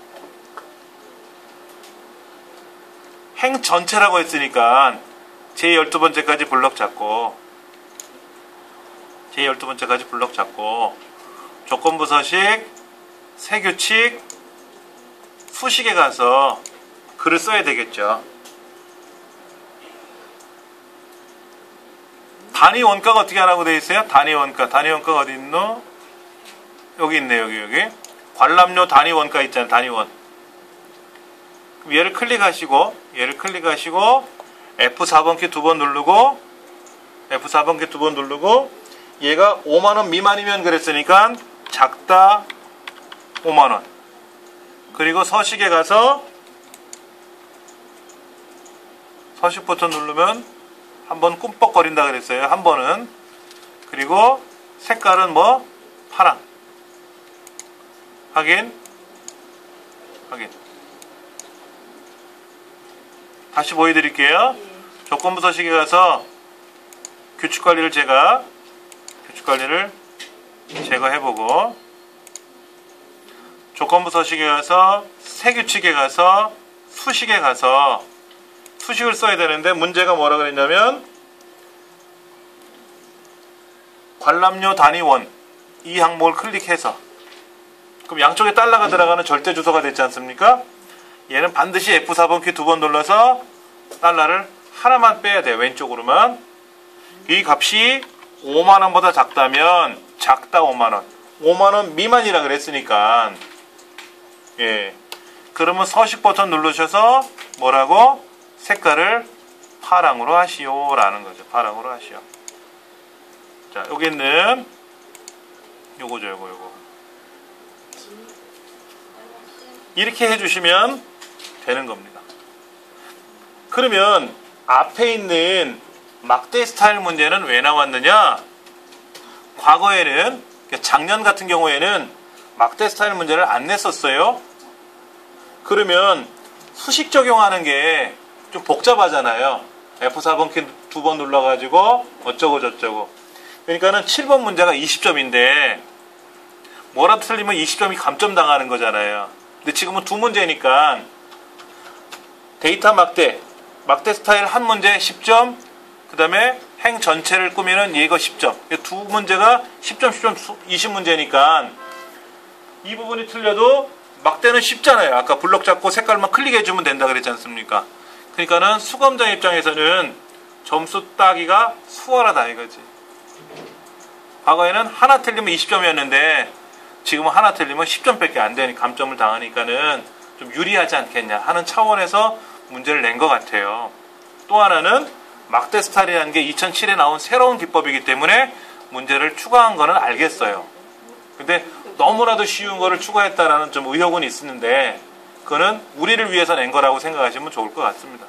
행 전체라고 했으니까 제 12번째까지 블록 잡고 제12번째까지 블럭 잡고 조건부 서식, 세규칙, 수식에 가서 글을 써야 되겠죠. 단위 원가가 어떻게 하라고 되어 있어요? 단위 원가가 어디 있노? 여기 있네, 여기. 관람료 단위 원가 있잖아요, 단위 원. 그럼 얘를 클릭하시고, F4번 키 두 번 누르고, 얘가 5만원 미만이면 그랬으니까, 작다 5만원. 그리고 서식에 가서, 서식 버튼 누르면, 한번 꿈뻑거린다 그랬어요. 한 번은. 그리고 색깔은 뭐? 파랑. 확인. 다시 보여드릴게요. 조건부 서식에 가서 규칙관리를 제거해보고, 조건부 서식에 가서 세규칙에 가서 수식에 가서 수식을 써야 되는데 문제가 뭐라 그랬냐면 관람료 단위원 이 항목을 클릭해서 그럼 양쪽에 달러가 들어가는 절대 주소가 됐지 않습니까? 얘는 반드시 F4번 키 두 번 눌러서 달러를 하나만 빼야 돼요. 왼쪽으로만. 이 값이 5만원보다 작다면 작다 5만원 5만원 미만이라 그랬으니까 예. 그러면 서식 버튼 누르셔서 뭐라고? 색깔을 파랑으로 하시오 라는 거죠. 파랑으로 하시오. 자, 여기 있는 요거죠. 요거 이렇게 해주시면 되는 겁니다. 그러면 앞에 있는 막대 스타일 문제는 왜 나왔느냐? 과거에는 작년 같은 경우에는 막대 스타일 문제를 안 냈었어요. 그러면 수식 적용하는 게 좀 복잡하잖아요. F4번 키 두 번 눌러가지고 어쩌고 저쩌고. 그러니까는 7번 문제가 20점인데 뭐라도 틀리면 20점이 감점 당하는 거잖아요. 근데 지금은 두 문제니까 데이터 막대 스타일 한 문제 10점, 그 다음에 행 전체를 꾸미는 예거 10점. 두 문제가 10점, 20문제니까 이 부분이 틀려도 막대는 쉽잖아요. 아까 블럭 잡고 색깔만 클릭해주면 된다 그랬지 않습니까? 그러니까는 수검자 입장에서는 점수 따기가 수월하다 이거지. 과거에는 하나 틀리면 20점이었는데 지금은 하나 틀리면 10점밖에 안 되니 감점을 당하니까는 좀 유리하지 않겠냐 하는 차원에서 문제를 낸 것 같아요. 또 하나는 막대 스타일이라는 게 2007에 나온 새로운 기법이기 때문에 문제를 추가한 거는 알겠어요. 근데 너무나도 쉬운 거를 추가했다라는 좀 의혹은 있었는데 그거는 우리를 위해서 낸 거라고 생각하시면 좋을 것 같습니다.